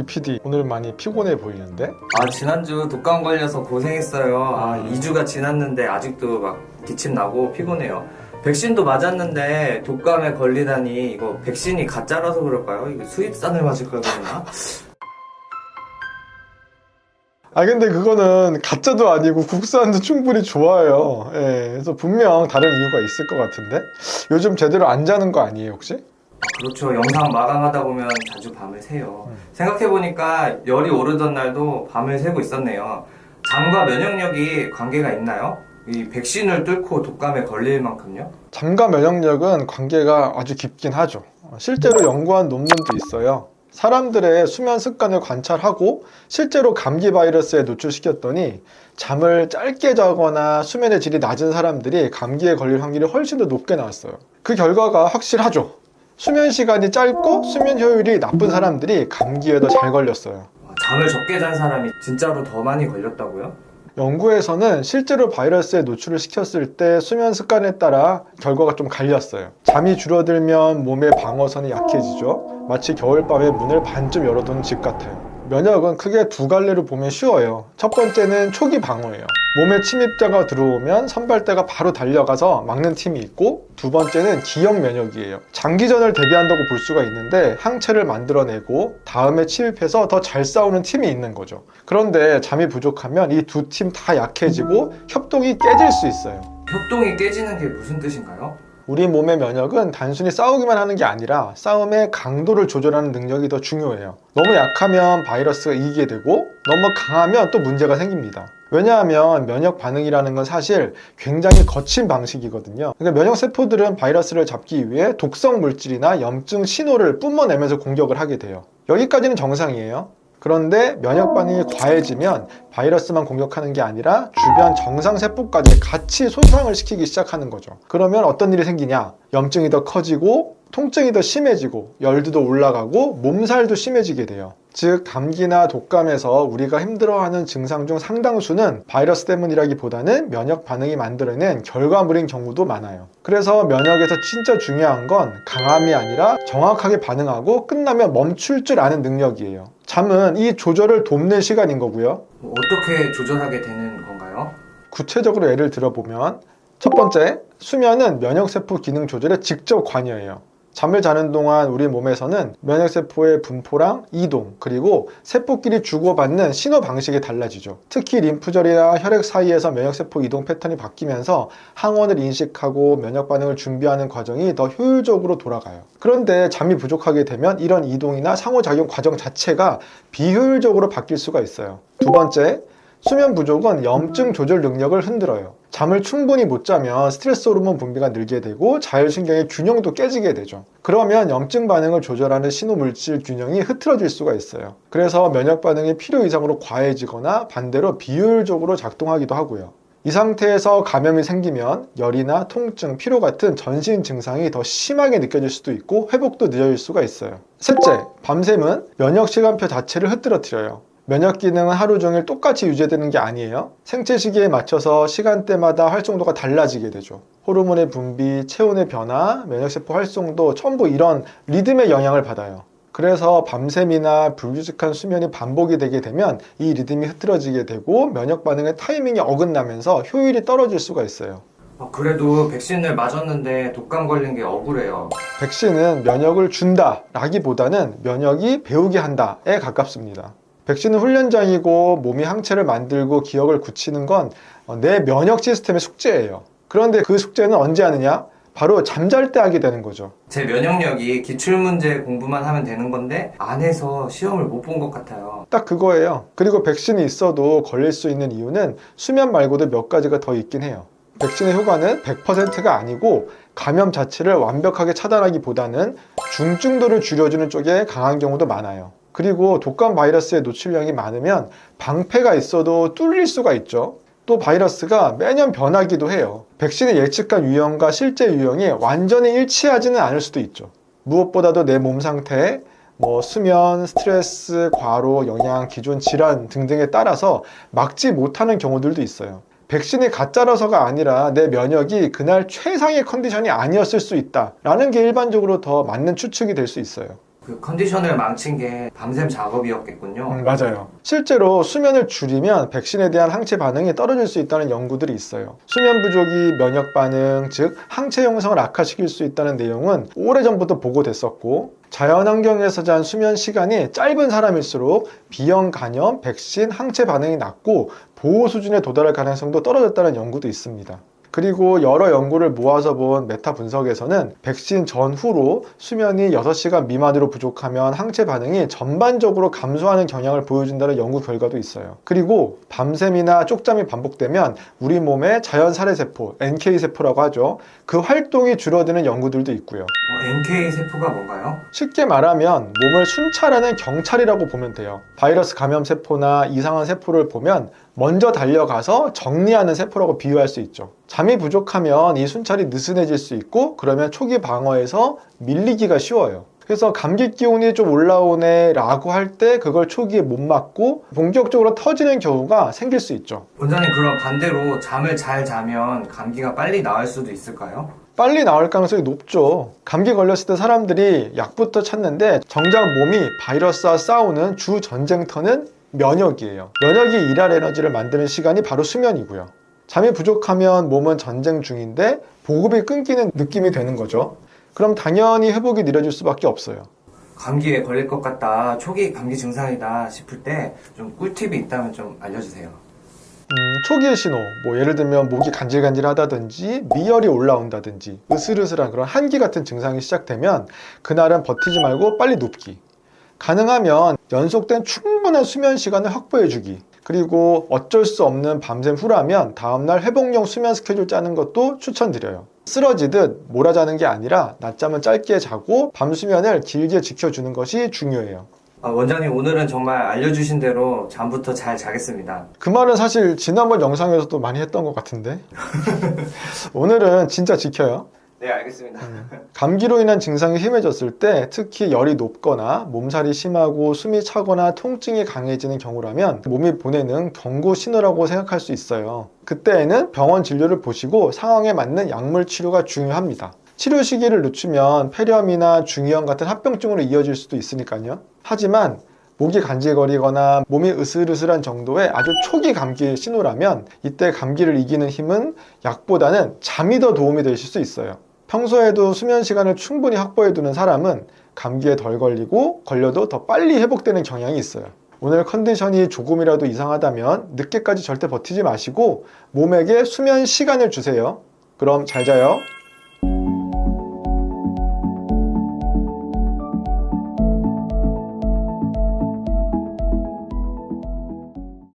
이 PD 오늘 많이 피곤해 보이는데? 지난주 독감 걸려서 고생했어요. 2주가 지났는데 아직도 막 기침 나고 피곤해요. 백신도 맞았는데 독감에 걸리다니 이거 백신이 가짜라서 그럴까요? 이거 수입산을 맞을 걸 그러나? 근데 그거는 가짜도 아니고 국산도 충분히 좋아요. 그래서 분명 다른 이유가 있을 것 같은데? 요즘 제대로 안 자는 거 아니에요 혹시? 그렇죠. 영상 마감하다 보면 자주 밤을 새요. 생각해보니까 열이 오르던 날도 밤을 새고 있었네요. 잠과 면역력이 관계가 있나요? 이 백신을 뚫고 독감에 걸릴 만큼요? 잠과 면역력은 관계가 아주 깊긴 하죠. 실제로 연구한 논문도 있어요. 사람들의 수면 습관을 관찰하고 실제로 감기 바이러스에 노출시켰더니 잠을 짧게 자거나 수면의 질이 낮은 사람들이 감기에 걸릴 확률이 훨씬 더 높게 나왔어요. 그 결과가 확실하죠. 수면 시간이 짧고 수면 효율이 나쁜 사람들이 감기에 더 잘 걸렸어요. 잠을 적게 잔 사람이 진짜로 더 많이 걸렸다고요? 연구에서는 실제로 바이러스에 노출을 시켰을 때 수면 습관에 따라 결과가 좀 갈렸어요. 잠이 줄어들면 몸의 방어선이 약해지죠. 마치 겨울밤에 문을 반쯤 열어둔 집 같아요. 면역은 크게 두 갈래로 보면 쉬워요. 첫 번째는 초기 방어예요. 몸에 침입자가 들어오면 선발대가 바로 달려가서 막는 팀이 있고, 두 번째는 기억 면역이에요. 장기전을 대비한다고 볼 수가 있는데 항체를 만들어내고 다음에 침입해서 더 잘 싸우는 팀이 있는 거죠. 그런데 잠이 부족하면 이 두 팀 다 약해지고 협동이 깨질 수 있어요. 협동이 깨지는 게 무슨 뜻인가요? 우리 몸의 면역은 단순히 싸우기만 하는 게 아니라 싸움의 강도를 조절하는 능력이 더 중요해요. 너무 약하면 바이러스가 이기게 되고 너무 강하면 또 문제가 생깁니다. 왜냐하면 면역 반응이라는 건 사실 굉장히 거친 방식이거든요. 그러니까 면역 세포들은 바이러스를 잡기 위해 독성 물질이나 염증 신호를 뿜어내면서 공격을 하게 돼요. 여기까지는 정상이에요. 그런데 면역 반응이 과해지면 바이러스만 공격하는 게 아니라 주변 정상세포까지 같이 손상을 시키기 시작하는 거죠. 그러면 어떤 일이 생기냐? 염증이 더 커지고 통증이 더 심해지고 열도 더 올라가고 몸살도 심해지게 돼요. 즉 감기나 독감에서 우리가 힘들어하는 증상 중 상당수는 바이러스 때문이라기보다는 면역 반응이 만들어낸 결과물인 경우도 많아요. 그래서 면역에서 진짜 중요한 건 강함이 아니라 정확하게 반응하고 끝나면 멈출 줄 아는 능력이에요. 잠은 이 조절을 돕는 시간인 거고요. 어떻게 조절하게 되는 건가요? 구체적으로 예를 들어보면 첫 번째, 수면은 면역세포 기능 조절에 직접 관여해요. 잠을 자는 동안 우리 몸에서는 면역세포의 분포랑 이동, 그리고 세포끼리 주고받는 신호 방식이 달라지죠. 특히 림프절이나 혈액 사이에서 면역세포 이동 패턴이 바뀌면서 항원을 인식하고 면역 반응을 준비하는 과정이 더 효율적으로 돌아가요. 그런데 잠이 부족하게 되면 이런 이동이나 상호작용 과정 자체가 비효율적으로 바뀔 수가 있어요. 두 번째, 수면 부족은 염증 조절 능력을 흔들어요. 잠을 충분히 못 자면 스트레스 호르몬 분비가 늘게 되고 자율신경의 균형도 깨지게 되죠. 그러면 염증 반응을 조절하는 신호물질 균형이 흐트러질 수가 있어요. 그래서 면역 반응이 필요 이상으로 과해지거나 반대로 비효율적으로 작동하기도 하고요. 이 상태에서 감염이 생기면 열이나 통증, 피로 같은 전신 증상이 더 심하게 느껴질 수도 있고 회복도 늦어질 수가 있어요. 셋째, 밤샘은 면역 시간표 자체를 흐트러뜨려요. 면역 기능은 하루 종일 똑같이 유지되는 게 아니에요. 생체 시기에 맞춰서 시간대마다 활성도가 달라지게 되죠. 호르몬의 분비, 체온의 변화, 면역세포 활성도 전부 이런 리듬의 영향을 받아요. 그래서 밤샘이나 불규칙한 수면이 반복이 되게 되면 이 리듬이 흐트러지게 되고 면역 반응의 타이밍이 어긋나면서 효율이 떨어질 수가 있어요. 그래도 백신을 맞았는데 독감 걸린 게 억울해요. 백신은 면역을 준다 라기보다는 면역이 배우게 한다에 가깝습니다. 백신은 훈련장이고 몸이 항체를 만들고 기억을 굳히는 건 내 면역 시스템의 숙제예요. 그런데 그 숙제는 언제 하느냐? 바로 잠잘 때 하게 되는 거죠. 제 면역력이 기출문제 공부만 하면 되는 건데 안 해서 시험을 못 본 것 같아요. 딱 그거예요. 그리고 백신이 있어도 걸릴 수 있는 이유는 수면 말고도 몇 가지가 더 있긴 해요. 백신의 효과는 100%가 아니고 감염 자체를 완벽하게 차단하기보다는 중증도를 줄여주는 쪽에 강한 경우도 많아요. 그리고 독감 바이러스의 노출량이 많으면 방패가 있어도 뚫릴 수가 있죠. 또 바이러스가 매년 변하기도 해요. 백신의 예측한 유형과 실제 유형이 완전히 일치하지는 않을 수도 있죠. 무엇보다도 내 몸 상태, 수면, 스트레스, 과로, 영양, 기존 질환 등등에 따라서 막지 못하는 경우들도 있어요. 백신이 가짜라서가 아니라 내 면역이 그날 최상의 컨디션이 아니었을 수 있다 라는 게 일반적으로 더 맞는 추측이 될 수 있어요. 그 컨디션을 망친 게 밤샘 작업이었겠군요. 맞아요. 실제로 수면을 줄이면 백신에 대한 항체 반응이 떨어질 수 있다는 연구들이 있어요. 수면 부족이 면역 반응, 즉 항체 형성을 악화시킬 수 있다는 내용은 오래전부터 보고됐었고, 자연 환경에서 잔 수면 시간이 짧은 사람일수록 비형 간염, 백신, 항체 반응이 낮고 보호 수준에 도달할 가능성도 떨어졌다는 연구도 있습니다. 그리고 여러 연구를 모아서 본 메타 분석에서는 백신 전후로 수면이 6시간 미만으로 부족하면 항체 반응이 전반적으로 감소하는 경향을 보여준다는 연구 결과도 있어요. 그리고 밤샘이나 쪽잠이 반복되면 우리 몸의 자연 살해세포, NK세포라고 하죠. 그 활동이 줄어드는 연구들도 있고요. NK 세포가 뭔가요? 쉽게 말하면 몸을 순찰하는 경찰이라고 보면 돼요. 바이러스 감염 세포나 이상한 세포를 보면 먼저 달려가서 정리하는 세포라고 비유할 수 있죠. 잠이 부족하면 이 순찰이 느슨해질 수 있고, 그러면 초기 방어에서 밀리기가 쉬워요. 그래서 감기 기운이 좀 올라오네 라고 할 때 그걸 초기에 못 막고 본격적으로 터지는 경우가 생길 수 있죠. 원장님, 그럼 반대로 잠을 잘 자면 감기가 빨리 나을 수도 있을까요? 빨리 나을 가능성이 높죠. 감기 걸렸을 때 사람들이 약부터 찾는데 정작 몸이 바이러스와 싸우는 주 전쟁터는 면역이에요. 면역이 일할 에너지를 만드는 시간이 바로 수면이고요. 잠이 부족하면 몸은 전쟁 중인데 보급이 끊기는 느낌이 되는 거죠. 그럼 당연히 회복이 느려질 수밖에 없어요. 감기에 걸릴 것 같다, 초기 감기 증상이다 싶을 때 좀 꿀팁이 있다면 좀 알려주세요. 초기의 신호, 예를 들면 목이 간질간질하다든지 미열이 올라온다든지 으슬으슬한 그런 한기 같은 증상이 시작되면 그날은 버티지 말고 빨리 눕기, 가능하면 연속된 충분한 수면 시간을 확보해주기, 그리고 어쩔 수 없는 밤샘 후라면 다음날 회복용 수면 스케줄 짜는 것도 추천드려요. 쓰러지듯 몰아자는 게 아니라 낮잠은 짧게 자고 밤 수면을 길게 지켜주는 것이 중요해요. 원장님, 오늘은 정말 알려주신 대로 잠부터 잘 자겠습니다. 그 말은 사실 지난번 영상에서도 많이 했던 것 같은데 오늘은 진짜 지켜요. 네, 알겠습니다. 감기로 인한 증상이 심해졌을 때, 특히 열이 높거나 몸살이 심하고 숨이 차거나 통증이 강해지는 경우라면 몸이 보내는 경고 신호라고 생각할 수 있어요. 그때에는 병원 진료를 보시고 상황에 맞는 약물 치료가 중요합니다. 치료 시기를 늦추면 폐렴이나 중이염 같은 합병증으로 이어질 수도 있으니까요. 하지만 목이 간질거리거나 몸이 으슬으슬한 정도의 아주 초기 감기의 신호라면 이때 감기를 이기는 힘은 약보다는 잠이 더 도움이 되실 수 있어요. 평소에도 수면 시간을 충분히 확보해두는 사람은 감기에 덜 걸리고 걸려도 더 빨리 회복되는 경향이 있어요. 오늘 컨디션이 조금이라도 이상하다면 늦게까지 절대 버티지 마시고 몸에게 수면 시간을 주세요. 그럼 잘 자요.